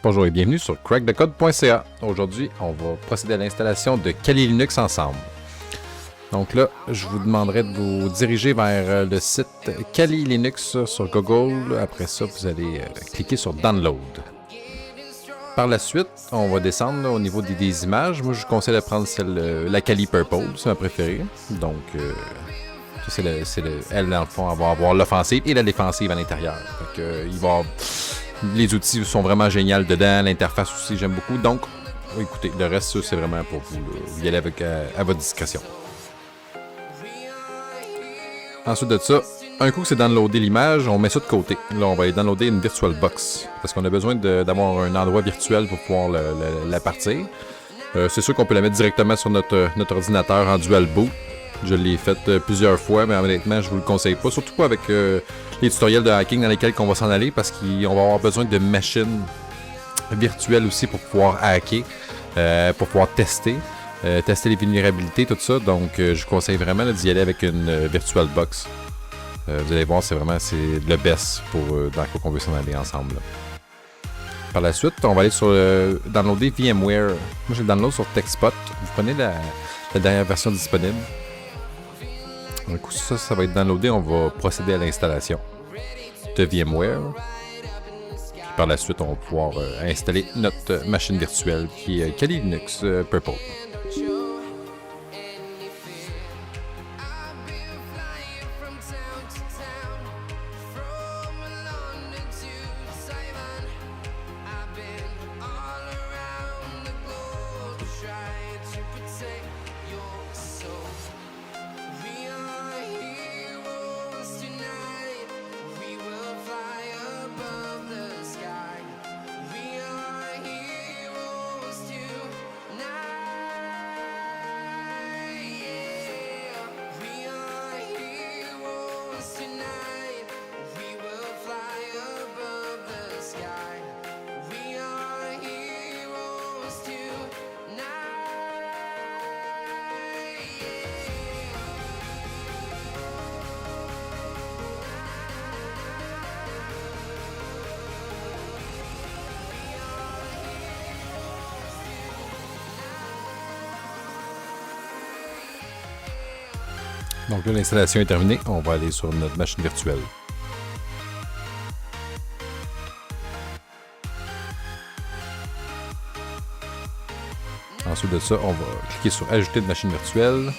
Bonjour et bienvenue sur crackthecode.ca. Aujourd'hui, on va procéder à l'installation de Kali Linux ensemble. Donc là, je vous demanderai de vous diriger vers le site Kali Linux sur Google. Après ça, vous allez cliquer sur Download. Par la suite, on va descendre là, au niveau des images. Moi, je vous conseille de prendre la Kali Purple, c'est ma préférée. Donc, elle, dans le fond, elle va avoir l'offensive et la défensive à l'intérieur. Donc, les outils sont vraiment géniaux dedans. L'interface aussi, j'aime beaucoup. Donc, écoutez, le reste, ça, c'est vraiment pour vous. Vous y allez avec, à votre discrétion. Ensuite de ça, un coup que c'est downloadé l'image, on met ça de côté. Là, on va aller downloader une VirtualBox. Parce qu'on a besoin d'avoir un endroit virtuel pour pouvoir la partir. C'est sûr qu'on peut la mettre directement sur notre ordinateur en dual boot. Je l'ai fait plusieurs fois, mais honnêtement, je vous le conseille pas. Surtout pas avec les tutoriels de hacking dans lesquels on va s'en aller, parce qu'on va avoir besoin de machines virtuelles aussi pour pouvoir hacker, pour pouvoir tester les vulnérabilités, tout ça. Donc, je vous conseille vraiment d'y aller avec une VirtualBox. Vous allez voir, c'est le best pour dans quoi qu'on veut s'en aller ensemble. Là. Par la suite, on va aller sur downloader VMware. Moi, j'ai le download sur TechSpot. Vous prenez la dernière version disponible. Un coup, ça va être downloadé. On va procéder à l'installation de VMware. Puis par la suite, on va pouvoir installer notre machine virtuelle qui est Kali Linux Purple. Donc là, l'installation est terminée. On va aller sur notre machine virtuelle. Ensuite de ça, on va cliquer sur Ajouter de machine virtuelle.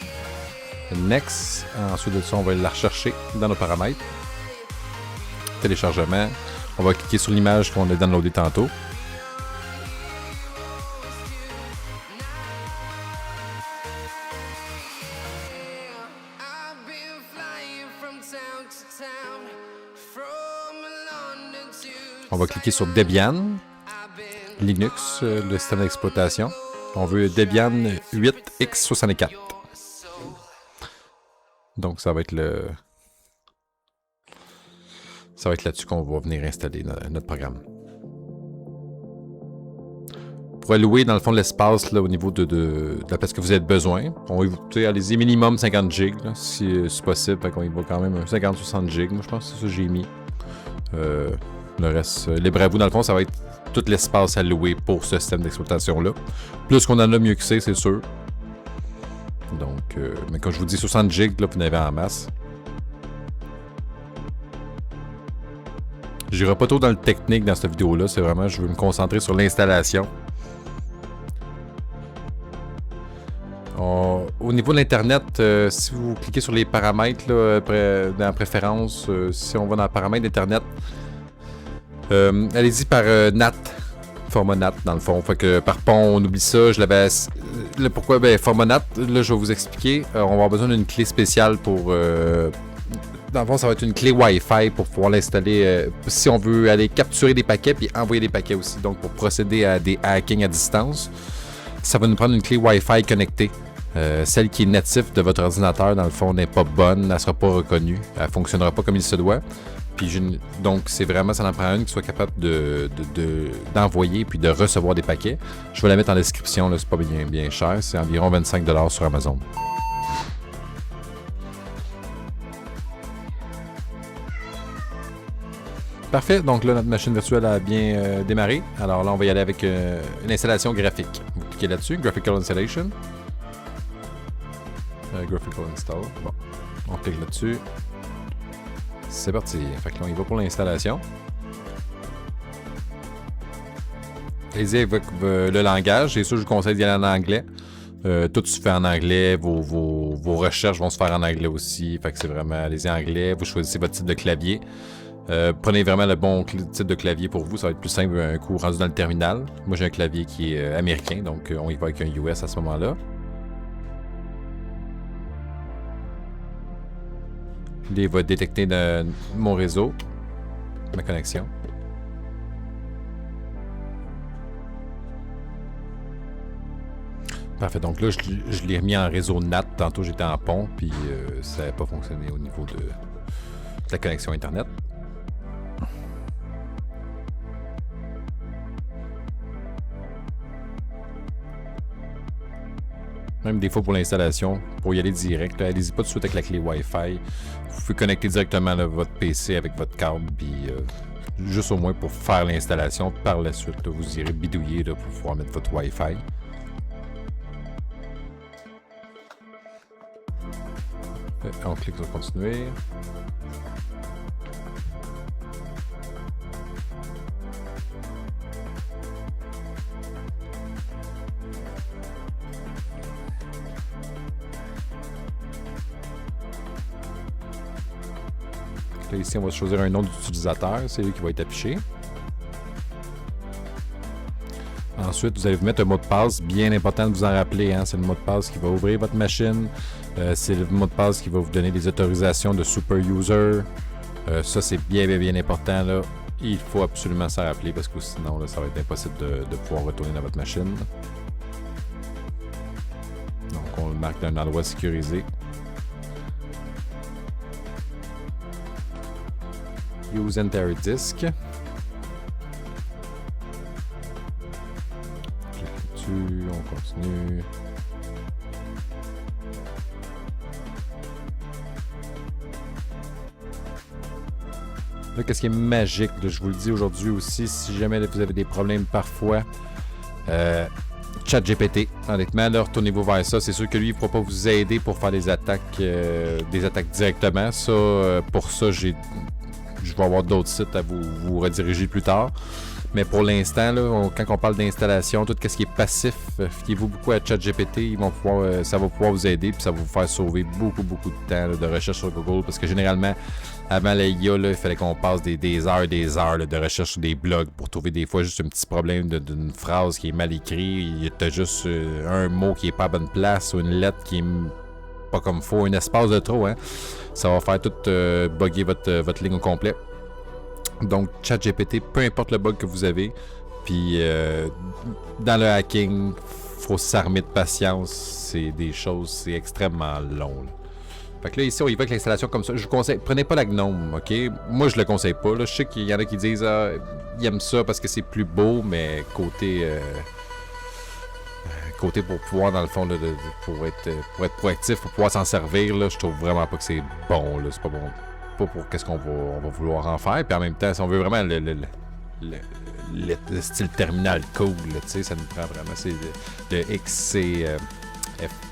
Next. Ensuite de ça, on va la rechercher dans nos paramètres. Téléchargement. On va cliquer sur l'image qu'on a downloadée tantôt. On va cliquer sur Debian, Linux, le système d'exploitation. On veut Debian 8x64. Donc ça va être là-dessus qu'on va venir installer notre programme. Pour allouer dans le fond de l'espace là, au niveau de la place que vous avez besoin, on va allez-y minimum 50 gigs là, si c'est possible. Fait qu'on y va quand même 50-60 gigs. Moi je pense que c'est ça que j'ai mis. Le reste, libre à vous, dans le fond, ça va être tout l'espace alloué pour ce système d'exploitation-là. Plus qu'on en a, mieux que c'est sûr. Donc, mais quand je vous dis 60 gigs, là, vous en avez en masse. Je n'irai pas trop dans le technique dans cette vidéo-là. C'est vraiment, je veux me concentrer sur l'installation. Au niveau de l'Internet, si vous cliquez sur les paramètres, là, dans Préférences, si on va dans paramètres d'Internet, allez-y par NAT, format NAT dans le fond. Fait que par pont, on oublie ça. Je l'avais. Pourquoi? Format NAT, là je vais vous expliquer. On va avoir besoin d'une clé spéciale pour. Dans le fond, ça va être une clé Wi-Fi pour pouvoir l'installer. Si on veut aller capturer des paquets puis envoyer des paquets aussi. Donc pour procéder à des hackings à distance, ça va nous prendre une clé Wi-Fi connectée. Celle qui est native de votre ordinateur, dans le fond, n'est pas bonne, elle ne sera pas reconnue, elle ne fonctionnera pas comme il se doit. Puis donc, c'est vraiment, ça en prend une qui soit capable d'envoyer puis de recevoir des paquets. Je vais la mettre en description, là, c'est pas bien cher, c'est environ 25$ sur Amazon. Parfait, donc là, notre machine virtuelle a bien démarré. Alors là, on va y aller avec une installation graphique. Vous cliquez là-dessus, Graphical Installation. Graphical Install. Bon, on clique là-dessus. C'est parti. Fait que là, on y va pour l'installation. Allez-y avec le langage. C'est sûr, je vous conseille d'y aller en anglais. Tout se fait en anglais. Vos recherches vont se faire en anglais aussi. Fait que c'est vraiment, allez-y en anglais. Vous choisissez votre type de clavier. Prenez vraiment le bon type de clavier pour vous. Ça va être plus simple un coup rendu dans le terminal. Moi, j'ai un clavier qui est américain. Donc, on y va avec un US à ce moment-là. Il va détecter mon réseau, ma connexion. Parfait, donc là, je l'ai remis en réseau NAT. Tantôt, j'étais en pont, puis ça n'a pas fonctionné au niveau de la connexion Internet. Même des fois pour l'installation, pour y aller direct, allez-y pas tout de suite avec la clé Wi-Fi. Vous pouvez connecter directement là, votre PC avec votre câble, puis juste au moins pour faire l'installation. Par la suite, là, vous irez bidouiller là, pour pouvoir mettre votre Wi-Fi. On clique sur continuer. Là, ici, on va choisir un nom d'utilisateur, c'est lui qui va être affiché. Ensuite, vous allez vous mettre un mot de passe, bien important de vous en rappeler, hein, c'est le mot de passe qui va ouvrir votre machine, c'est le mot de passe qui va vous donner des autorisations de super user. Ça, c'est bien important, là. Il faut absolument s'en rappeler parce que sinon, là, ça va être impossible de pouvoir retourner dans votre machine. Donc, on le marque d'un endroit sécurisé. Use Entire Disk. Clique dessus, on continue. Là, qu'est-ce qui est magique, là, je vous le dis aujourd'hui aussi, si jamais là, vous avez des problèmes parfois, ChatGPT, honnêtement, là, retournez-vous vers ça. C'est sûr que lui, il ne pourra pas vous aider pour faire des attaques directement. Ça, pour ça, je vais avoir d'autres sites à vous rediriger plus tard. Mais pour l'instant, là, quand on parle d'installation, tout ce qui est passif, fiez-vous beaucoup à ChatGPT. Ça va pouvoir vous aider, puis ça va vous faire sauver beaucoup de temps là, de recherche sur Google. Parce que généralement, avant la IA, là, il fallait qu'on passe des heures là, de recherche sur des blogs pour trouver des fois juste un petit problème d'une phrase qui est mal écrite. Tu as juste un mot qui est pas à bonne place ou une lettre qui est pas comme faut, un espace de trop. Hein. Ça va faire tout bugger votre ligne au complet. Donc, ChatGPT, peu importe le bug que vous avez, puis dans le hacking, faut s'armer de patience. C'est des choses, c'est extrêmement long. Là. Fait que là, ici, on y va avec l'installation comme ça. Je vous conseille, prenez pas la GNOME, ok? Moi, je le conseille pas. Là. Je sais qu'il y en a qui disent, ils aiment ça parce que c'est plus beau, mais côté pour pouvoir, dans le fond, là, pour être proactif, pour pouvoir s'en servir, là, je trouve vraiment pas que c'est bon. Là. C'est pas bon. Pas pour qu'est-ce qu'on va vouloir en faire. Puis en même temps, si on veut vraiment le style terminal cool, ça nous prend vraiment. C'est le XCFE,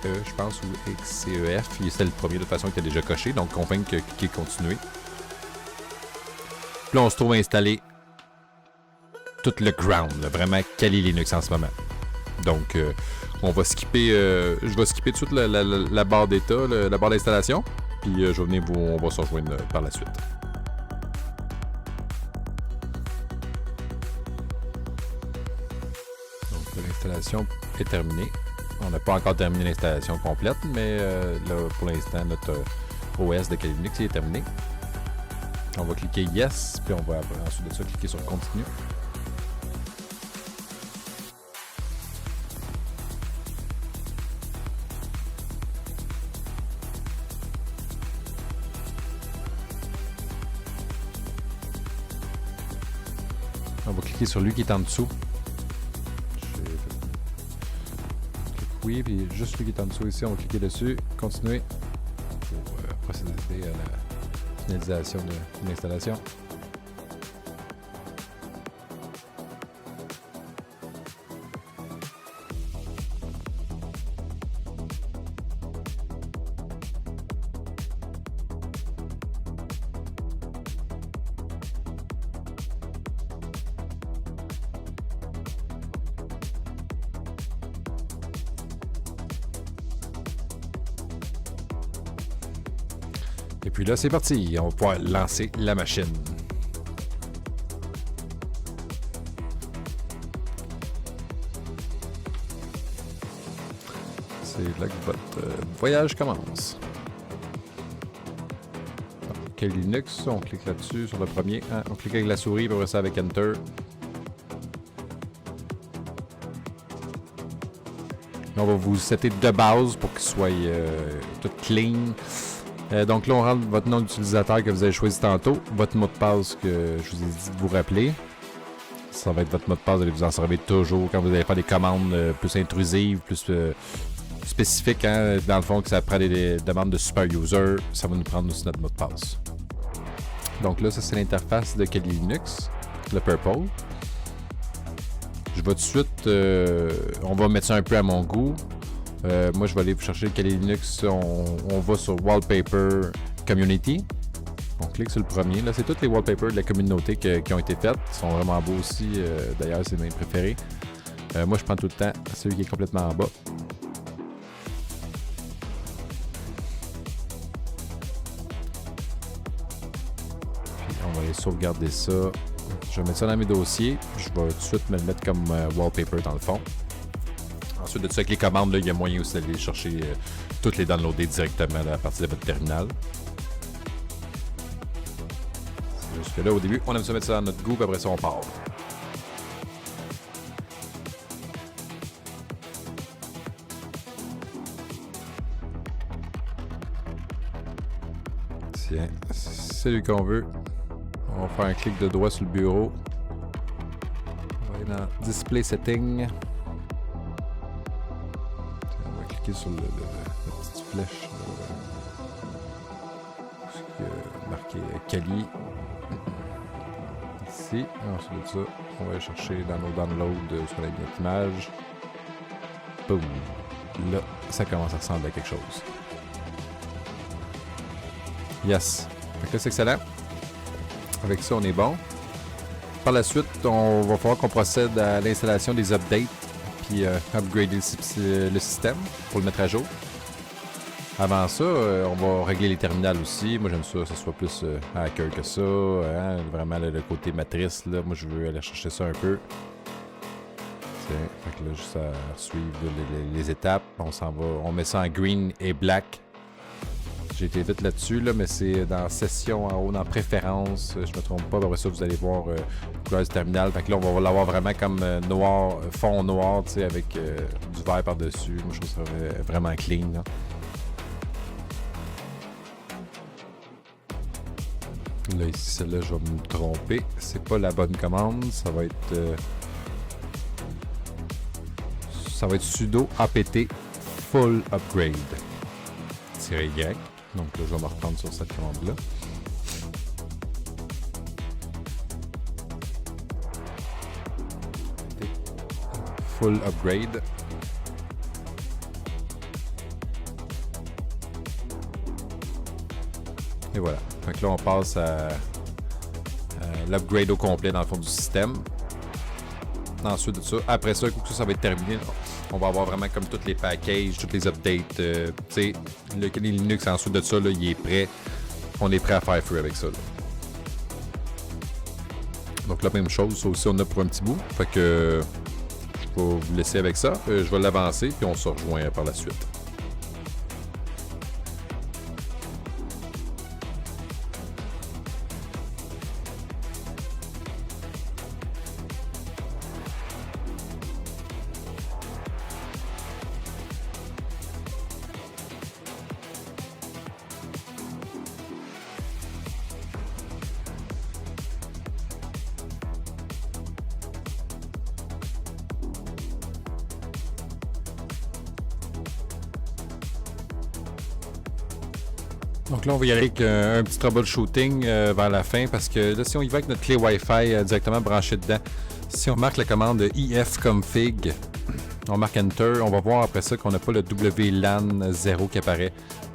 je pense, ou XCEF. C'était le premier de toute façon qui était déjà coché. Donc, on fait que cliquer continuer. Puis là, on se trouve installé tout le ground, là, vraiment Kali Linux en ce moment. Donc, on va skipper. Je vais skipper tout de suite la barre d'état, la barre d'installation. Puis je vais venir on va se rejoindre par la suite. Donc l'installation est terminée. On n'a pas encore terminé l'installation complète, mais là pour l'instant notre OS de Kali Linux est terminé. On va cliquer Yes, puis on va ensuite de ça cliquer sur Continue. On va cliquer sur lui qui est en dessous. Oui, puis juste lui qui est en dessous ici, on va cliquer dessus, continuer pour procéder à la finalisation de l'installation. Et puis là, c'est parti. On va pouvoir lancer la machine. C'est là que votre voyage commence. Quel Linux? On clique là-dessus sur le premier. Hein? On clique avec la souris, puis après ça avec Enter. On va vous setter de base pour qu'il soit tout clean. Donc là, on rentre votre nom d'utilisateur que vous avez choisi tantôt, votre mot de passe que je vous ai dit de vous rappeler. Ça va être votre mot de passe, vous allez vous en servir toujours quand vous allez faire des commandes plus intrusives, plus spécifiques. Hein? Dans le fond, que ça prend des demandes de super user, ça va nous prendre aussi notre mot de passe. Donc là, ça c'est l'interface de Kali Linux, le Purple. Je vais tout de suite, on va mettre ça un peu à mon goût. Moi, je vais aller vous chercher le Kali Linux. On va sur Wallpaper Community. On clique sur le premier. Là, c'est tous les wallpapers de la communauté qui ont été faites. Ils sont vraiment beaux aussi. D'ailleurs, c'est mes préférés. Moi, je prends tout le temps celui qui est complètement en bas. Puis, on va aller sauvegarder ça. Je vais mettre ça dans mes dossiers. Je vais tout de suite me le mettre comme wallpaper dans le fond. Ensuite de ça, avec les commandes, là, il y a moyen aussi d'aller chercher toutes les downloader directement là, à partir de votre terminal. C'est juste que là, au début, on aime ça mettre ça dans notre goût, puis après ça, on part. Tiens, c'est lui qu'on veut. On va faire un clic de droit sur le bureau. On va aller dans Display Setting. On va cliquer sur la petite flèche marqué Kali. Ici. Ensuite de ça, on va aller chercher dans nos downloads sur la notre image. Boum. Là, ça commence à ressembler à quelque chose. Yes. Donc là, c'est excellent. Avec ça, on est bon. Par la suite, on va falloir qu'on procède à l'installation des updates puis upgrader le système pour le mettre à jour. Avant ça, on va régler les terminals aussi. Moi, j'aime ça, que ce soit plus hacker que ça. Hein? Vraiment, le côté matrice, là, moi, je veux aller chercher ça un peu. Tiens, fait que là, juste à suivre les étapes. On s'en va, on met ça en green et black. J'ai été vite là-dessus, là, mais c'est dans session en haut, dans préférence. Je me trompe pas. Après ça, vous allez voir couleur du terminal. Fait que là, on va l'avoir vraiment comme noir, fond noir, tu sais, avec du vert par-dessus. Moi, je trouve ça vraiment clean. Là. Là, ici, celle-là, je vais me tromper. C'est pas la bonne commande. Ça va être sudo apt full upgrade. -y. Donc là, je vais me reprendre sur cette commande-là. Full upgrade. Et voilà. Donc là, on passe à l'upgrade au complet dans le fond du système. Ensuite de ça, après ça, ça va être terminé. On va avoir vraiment comme tous les packages, tous les updates. Tu sais, le Kali Linux ensuite de ça, là, il est prêt. On est prêt à faire feu avec ça. Là. Donc la même chose, ça aussi on a pour un petit bout. Fait que je vais vous laisser avec ça. Je vais l'avancer puis on se rejoint par la suite. Donc là, on va y aller avec un petit troubleshooting vers la fin parce que là, si on y va avec notre clé Wi-Fi directement branchée dedans, si on marque la commande ifconfig, on marque Enter, on va voir après ça qu'on n'a pas le WLAN 0 qui apparaît.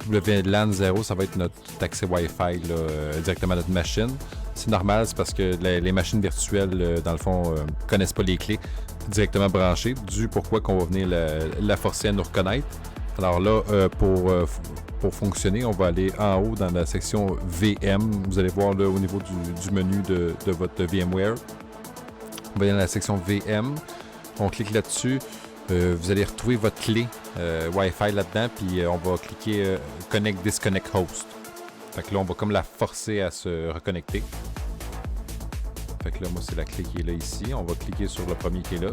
WLAN 0, ça va être notre accès Wi-Fi là, directement à notre machine. C'est normal, c'est parce que les machines virtuelles, dans le fond, connaissent pas les clés directement branchées, dû pourquoi qu'on va venir la forcer à nous reconnaître. Alors là, pour fonctionner, on va aller en haut dans la section VM. Vous allez voir là au niveau du menu de votre VMware. On va aller dans la section VM. On clique là-dessus. Vous allez retrouver votre clé Wi-Fi là-dedans. Puis on va cliquer Connect Disconnect Host. Fait que là, on va comme la forcer à se reconnecter. Fait que là, moi, c'est la clé qui est là ici. On va cliquer sur le premier qui est là.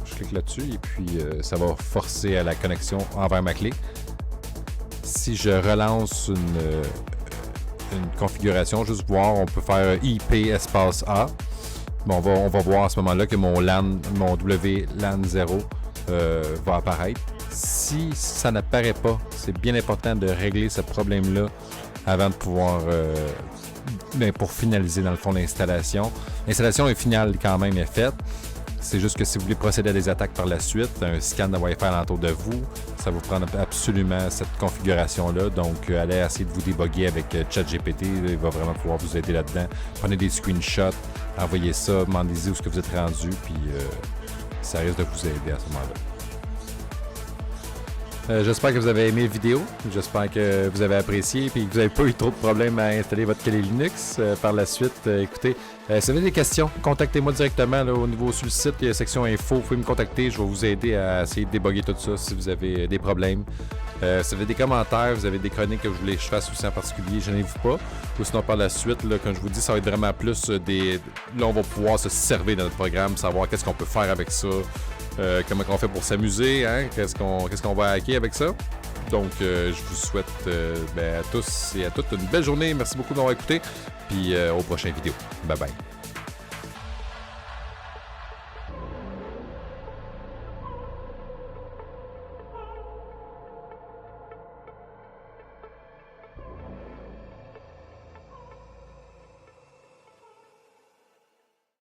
Je clique là-dessus et puis ça va forcer à la connexion envers ma clé. Si je relance une configuration, juste voir, on peut faire IP espace A. Bon, on va voir à ce moment-là que mon WLAN 0 va apparaître. Si ça n'apparaît pas, c'est bien important de régler ce problème-là avant de pouvoir, pour finaliser dans le fond l'installation. L'installation est finale quand même est faite. C'est juste que si vous voulez procéder à des attaques par la suite, un scan de Wi-Fi alentour de vous, ça va vous prendre absolument cette configuration-là. Donc, allez essayer de vous débugger avec ChatGPT. Il va vraiment pouvoir vous aider là-dedans. Prenez des screenshots, envoyez ça, demandez-y où est-ce que vous êtes rendu, puis ça risque de vous aider à ce moment-là. J'espère que vous avez aimé la vidéo. J'espère que vous avez apprécié et que vous n'avez pas eu trop de problèmes à installer votre Kali Linux. Par la suite, écoutez, si vous avez des questions, contactez-moi directement là, au niveau sur le site. Il y a la section info. Vous pouvez me contacter. Je vais vous aider à essayer de débugger tout ça si vous avez des problèmes. Si vous avez des commentaires, vous avez des chroniques que vous voulez que je fasse aussi en particulier, gênez-vous pas. Ou sinon, par la suite, là, comme je vous dis, ça va être vraiment plus des... Là, on va pouvoir se servir dans notre programme, savoir qu'est-ce qu'on peut faire avec ça. Comment on fait pour s'amuser, hein? Qu'est-ce qu'on va hacker avec ça. Donc, je vous souhaite à tous et à toutes une belle journée. Merci beaucoup d'avoir écouté. Puis, aux prochaines vidéos. Bye bye.